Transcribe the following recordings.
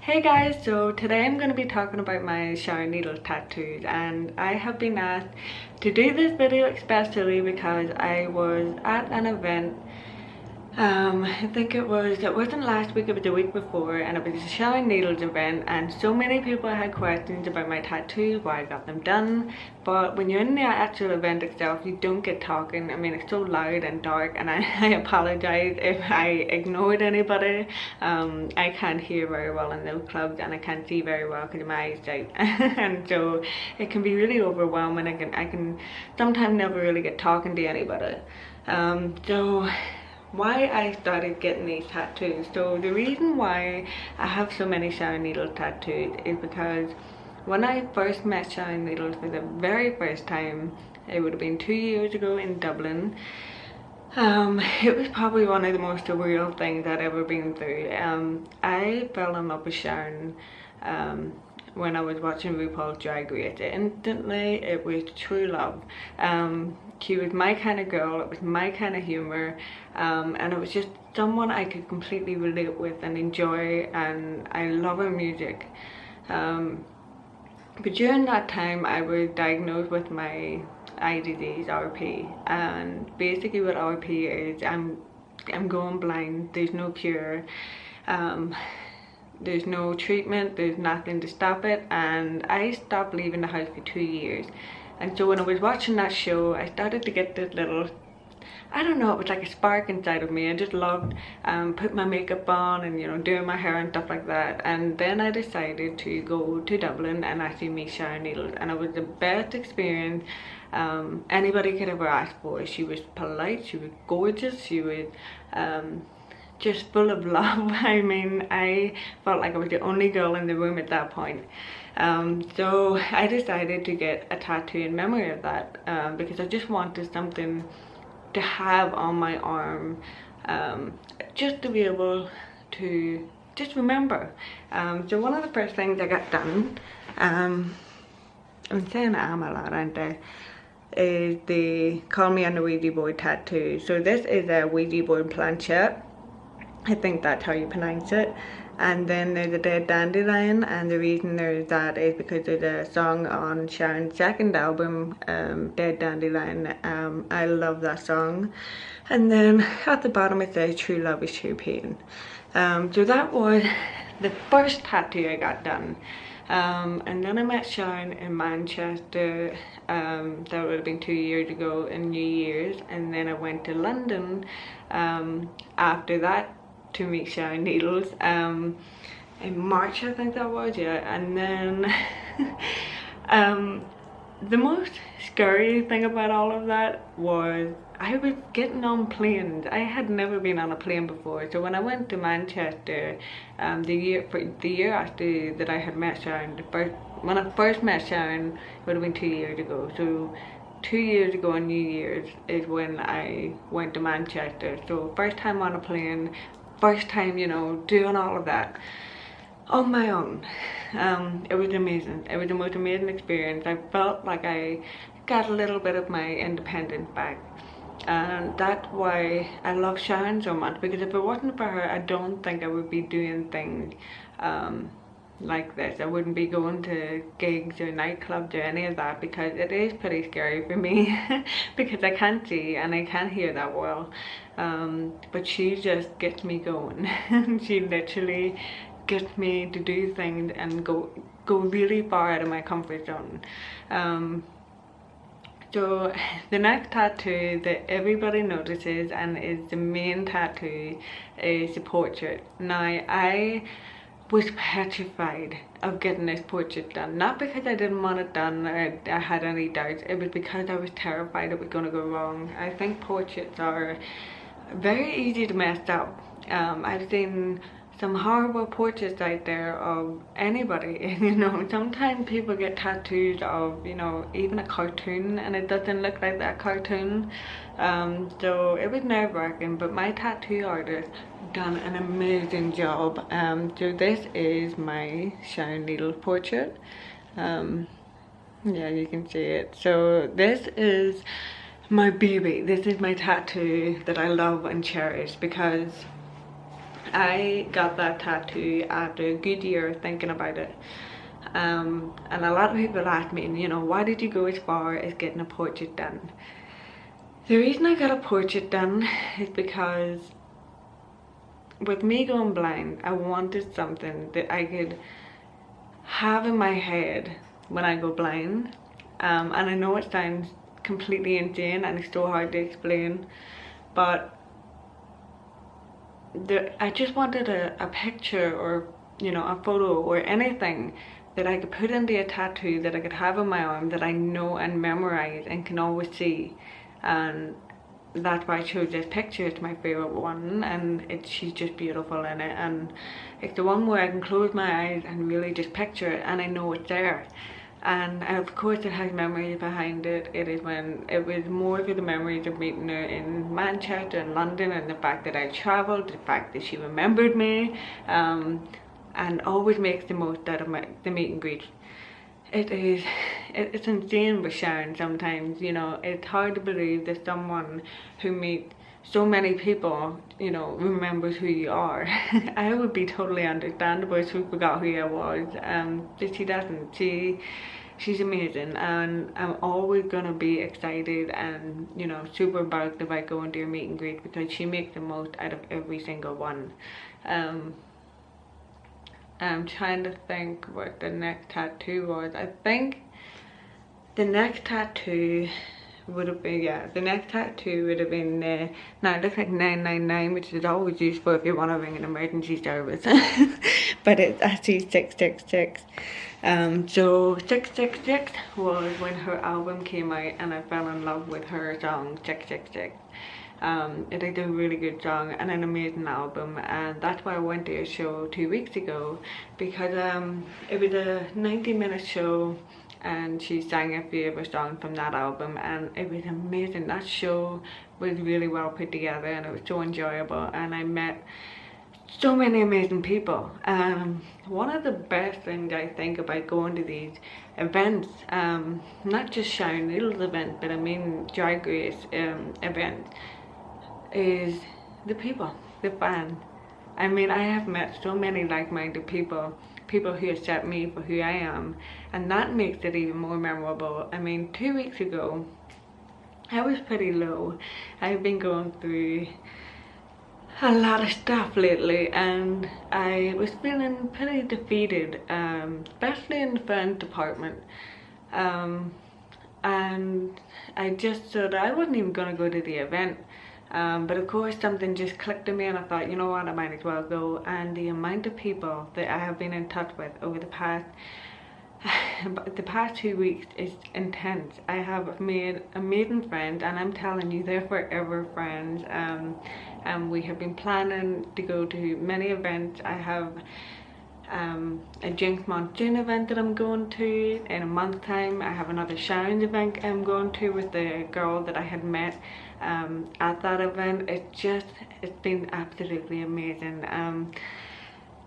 Hey guys, so today I'm going to be talking about my Sharon needle tattoos, and I have been asked to do this video especially because I was at an event. I think it wasn't last week, it was the week before, and it was a Sharon Needles event, and so many people had questions about my tattoos, why I got them done. But when you're in the actual event itself, you don't get talking. I mean, it's so loud and dark, and I apologize if I ignored anybody. I can't hear very well in those clubs, and I can't see very well because my eyes out. And so it can be really overwhelming. I can sometimes never really get talking to anybody. So why I started getting these tattoos. So the reason why I have so many Sharon Needles tattoos is because when I first met Sharon Needles for the very first time, it would have been 2 years ago in Dublin. It was probably one of the most surreal things I'd ever been through. I fell in love with Sharon when I was watching RuPaul's Drag Race. Instantly, it was true love. She was my kind of girl, it was my kind of humour, and it was just someone I could completely relate with and enjoy, and I love her music. But during that time I was diagnosed with my eye disease, RP, and basically what RP is, I'm going blind. There's no cure, there's no treatment, there's nothing to stop it, and I stopped leaving the house for 2 years. And so when I was watching that show, I started to get this little, I don't know, it was like a spark inside of me. I just loved putting my makeup on and, you know, doing my hair and stuff like that. And then I decided to go to Dublin and actually meet Sharon Needles, and it was the best experience anybody could ever ask for. She was polite, she was gorgeous, she was just full of love. I mean, I felt like I was the only girl in the room at that point. So I decided to get a tattoo in memory of that, because I just wanted something to have on my arm, just to be able to just remember. So one of the first things I got done, I'm saying I am a lot, aren't I? Is the Call Me on the Ouija Board tattoo. So this is a Ouija board planchette. I think that's how you pronounce it. And then there's a dead dandelion, and the reason there's that is because there's a song on Sharon's second album, Dead Dandelion. I love that song. And then at the bottom it says True Love is True Pain. So that was the first tattoo I got done. And then I met Sharon in Manchester. That would have been 2 years ago in New Year's, and then I went to London after that to meet Sharon Needles in March, I think that was, yeah. And then the most scary thing about all of that was I was getting on planes. I had never been on a plane before, so when I went to Manchester, the year after that I had met Sharon, when I first met Sharon, it would have been 2 years ago. So 2 years ago on New Year's is when I went to Manchester. So first time on a plane, first time, you know, doing all of that on my own. It was amazing. It was the most amazing experience. I felt like I got a little bit of my independence back, and that's why I love Sharon so much, because if it wasn't for her, I don't think I would be doing things like this. I wouldn't be going to gigs or nightclubs or any of that, because it is pretty scary for me because I can't see and I can't hear that well. But she just gets me going. She literally gets me to do things and go really far out of my comfort zone. So the next tattoo that everybody notices and is the main tattoo is the portrait. Now I was petrified of getting this portrait done, not because I didn't want it done or I had any doubts. It was because I was terrified it was going to go wrong. I think portraits are very easy to mess up. I've seen some horrible portraits out there of anybody, you know. Sometimes people get tattoos of, you know, even a cartoon, and it doesn't look like that cartoon. So it was nerve-wracking, but my tattoo artist done an amazing job. So this is my Sharon Needles portrait. Yeah, you can see it. So this is my baby. This is my tattoo that I love and cherish, because I got that tattoo after a good year thinking about it. And a lot of people ask me, you know, why did you go as far as getting a portrait done? The reason I got a portrait done is because with me going blind, I wanted something that I could have in my head when I go blind. And I know it sounds completely insane and it's so hard to explain, but I just wanted a picture, or you know, a photo or anything that I could put into a tattoo that I could have on my arm that I know and memorize and can always see. And that's why I chose this picture. It's my favorite one, and she's just beautiful in it, and it's the one where I can close my eyes and really just picture it and I know it's there. And of course it has memories behind it. It was more of the memories of meeting her in Manchester and London, and the fact that I travelled, the fact that she remembered me, and always makes the most out of the meet and greet. It's insane with Sharon sometimes, you know. It's hard to believe that someone who meets so many people, you know, remembers who you are. I would be totally understandable if she forgot who I was, but she doesn't. She's amazing, and I'm always gonna be excited and, you know, super bugged about going to her meet and greet because she makes the most out of every single one. I'm trying to think what the next tattoo was. I think the next tattoo would have been, the next tattoo would have been, now it looks like 999, which is always useful if you want to ring an emergency service. But it's actually 666. So 666 was when her album came out and I fell in love with her song 666. It is a really good song and an amazing album, and that's why I went to a show 2 weeks ago, because it was a 90-minute show and she sang a few of her songs from that album, and it was amazing. That show was really well put together and it was so enjoyable, and I met so many amazing people. One of the best things I think about going to these events, not just Sharon Needles events, but I mean Drag Race events, is the people, the fans. I mean, I have met so many like-minded people who accept me for who I am, and that makes it even more memorable. I mean, 2 weeks ago, I was pretty low. I've been going through a lot of stuff lately, and I was feeling pretty defeated, especially in the friends department. And I just thought I wasn't even gonna go to the event. But of course something just clicked in me and I thought, you know what, I might as well go. And the amount of people that I have been in touch with over the past 2 weeks is intense. I have made amazing friends, and I'm telling you, they're forever friends. And we have been planning to go to many events. I have a Jinx Monsoon event that I'm going to in a month's time. I have another Sharon's event I'm going to with the girl that I had met at that event. It's been absolutely amazing.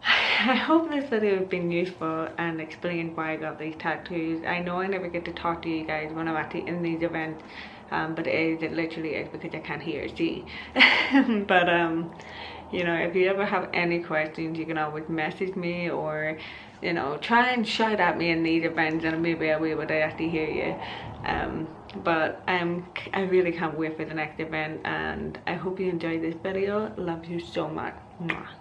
I hope this video has been useful and explained why I got these tattoos. I know I never get to talk to you guys when I'm actually in these events, but it literally is because I can't hear or see. But you know, if you ever have any questions, you can always message me, or you know, try and shout at me in these events and maybe I'll be able to actually hear you. But I really can't wait for the next event, and I hope you enjoyed this video. Love you so much. Mwah.